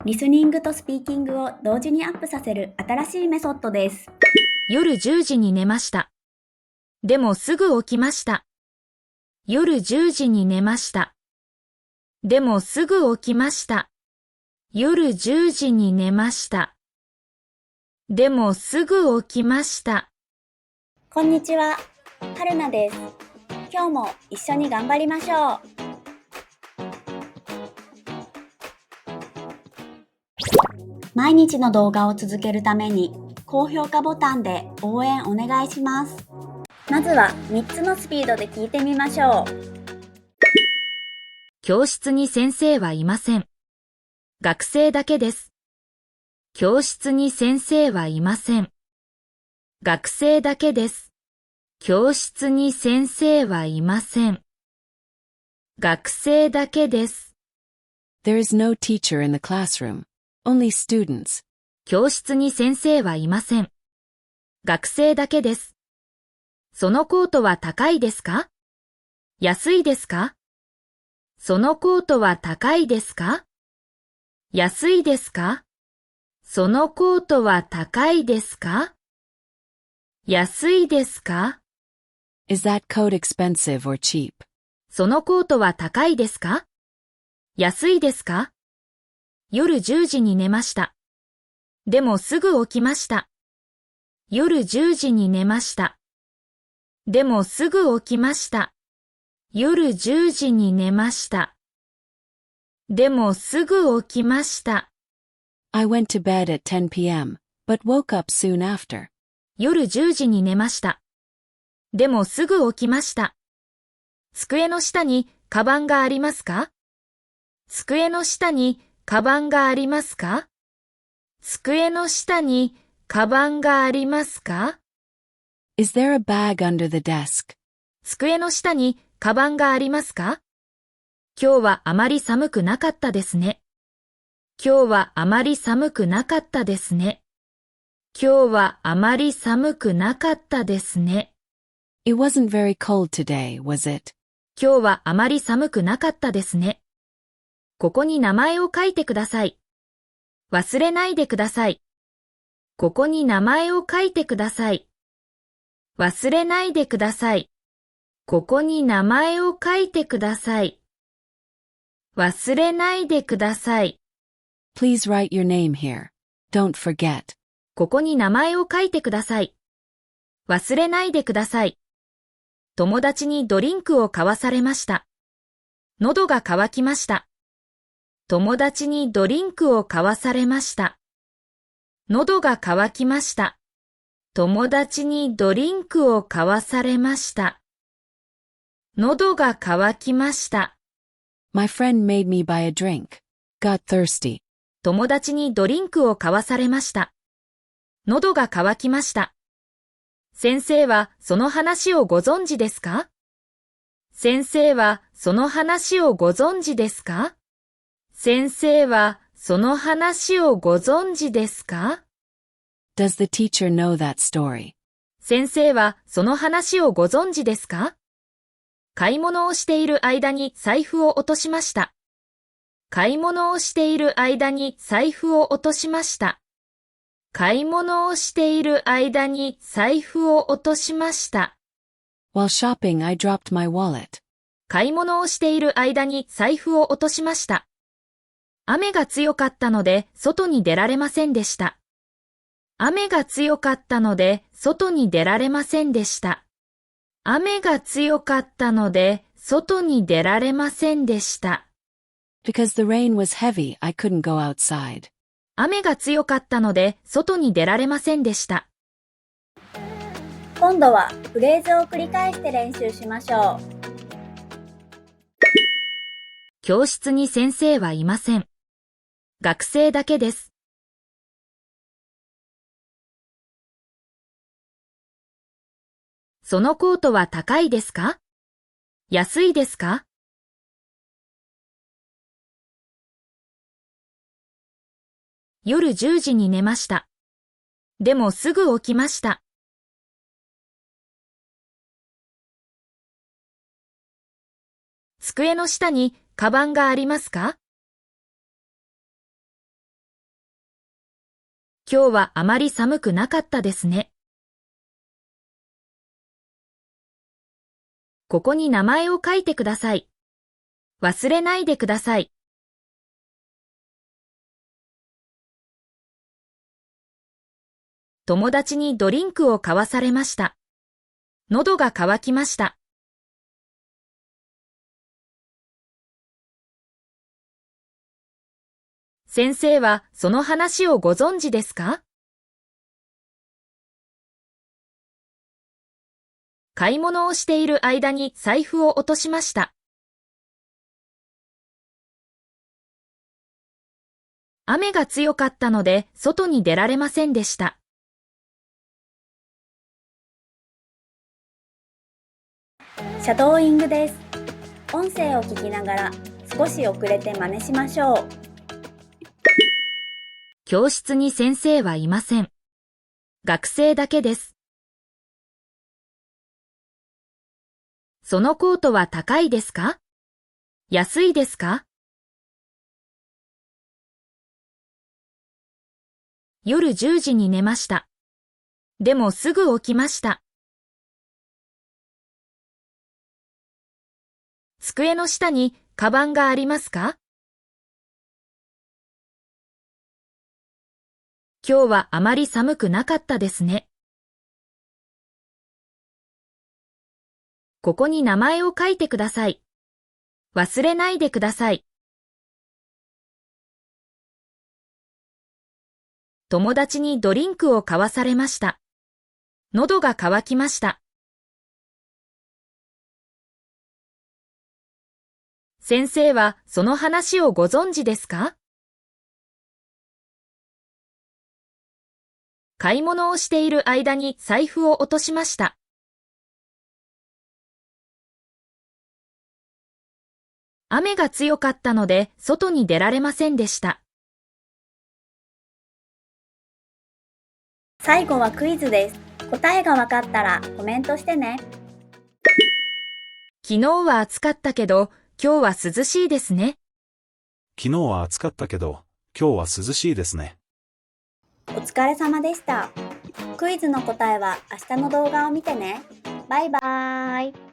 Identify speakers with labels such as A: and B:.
A: リスニングとスピーキングを同時にアップさせる新しいメソッドです。
B: 夜10時に寝ました。でもすぐ起きました。夜10時に寝ました。でもすぐ起きました。夜10時に寝ました。でもすぐ起きました。
A: こんにちは、はるなです。今日も一緒に頑張りましょう。毎日の動画を続けるために高評価ボタンで応援お願いします。まずは3つのスピードで聞いてみましょう。
B: 教室に先生はいません。学生だけです。教室に先生はいません。学生だけです。教室に先生はいません。学生だけです。
C: There is no teacher in the classroom, only students.
B: 教室に先生はいません。学生だけです。そのコートは高いですか？安いですか？そのコートは高いですか？安いですか？そのコートは高いですか？安いですか？
C: Is that coat expensive or cheap?
B: そのコートは高いですか？安いですか？夜10時に寝ました。でもすぐ起きました。夜10時に寝ました。でもすぐ起きました。夜10時に寝ました。でもすぐ起きました。
C: I went to bed at 10 p.m., but woke up soon after.
B: 夜10時に寝ました。でもすぐ起きました。机の下にカバンがありますか？机の下にカバンがありますか？机の下にカバンがありますか？
C: Is there a bag under the desk?
B: 机の下にカバンがありますか？今日はあまり寒くなかったですね。今日はあまり寒くなかったですね。今日はあまり寒くなかったですね。
C: It wasn't very cold today, was it?
B: 今日はあまり寒くなかったですね。ここに名前を書いてください。忘れないでください。ここに名前を書いてください。忘れないでください。ここに名前を書いてください。忘れないでください。
C: Please write your name here. Don't forget.
B: ここに名前を書いてください。忘れないでください。友達にドリンクを買わされました。喉が渇きました。友達にドリンクを買わされました。喉が渇きました。友達にドリンクを買わされました。喉が渇きました。
C: My friend made me buy a drink. Got thirsty.
B: 友達にドリンクを買わされました。喉が渇きました。先生はその話をご存知ですか？先生はその話をご存知ですか？先生はその話をご存知ですか？
C: Does the teacher know that story?
B: 先生はその話をご存知ですか？買い物をしている間に財布を落としました。買い物をしている間に財布を落としました。買い物をしている間に財布を落としました。
C: While shopping, I dropped my wallet.
B: 買い物をしている間に財布を落としました。雨が強かったので外に出られませんでした。雨が強かったので外に出られませんでした。雨が強かったので外に出られませんでした。
C: Because the rain was heavy, I couldn't go outside.
B: 雨が強かったので外に出られませんでした。
A: 今度はフレーズを繰り返して練習しましょう。
B: 教室に先生はいません。学生だけです。そのコートは高いですか？安いですか？夜10時に寝ました。でもすぐ起きました。机の下にカバンがありますか？今日はあまり寒くなかったですね。ここに名前を書いてください。忘れないでください。友達にドリンクを買わされました。喉が渇きました。先生はその話をご存知ですか？買い物をしている間に財布を落としました。雨が強かったので外に出られませんでした。
A: シャドーイングです。音声を聞きながら少し遅れて真似しましょう。
B: 教室に先生はいません。学生だけです。そのコートは高いですか？安いですか？夜10時に寝ました。でもすぐ起きました。机の下にカバンがありますか？今日はあまり寒くなかったですね。ここに名前を書いてください。忘れないでください。友達にドリンクを買わされました。喉が渇きました。先生はその話をご存知ですか？買い物をしている間に財布を落としました。雨が強かったので外に出られませんでした。
A: 最後はクイズです。答えがわかったらコメントしてね。
B: 昨日は暑かったけど、今日は涼しいですね。
D: 昨日は暑かったけど、今日は涼しいですね。
A: お疲れ様でした。クイズの答えは明日の動画を見てね。バイバーイ。